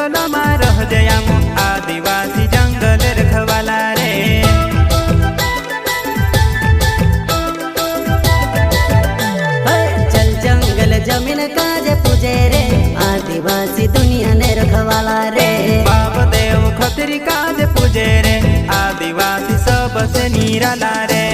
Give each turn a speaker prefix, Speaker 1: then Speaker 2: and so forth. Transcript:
Speaker 1: जंगल में रह जयाम आदिवासी जंगल रखवाला रे।
Speaker 2: चल जंगल जमीन काजे पूजे रे आदिवासी दुनिया ने रखवाला रे।
Speaker 1: बाप देव खतरी काज पूजे रे आदिवासी सबसे निराला रे।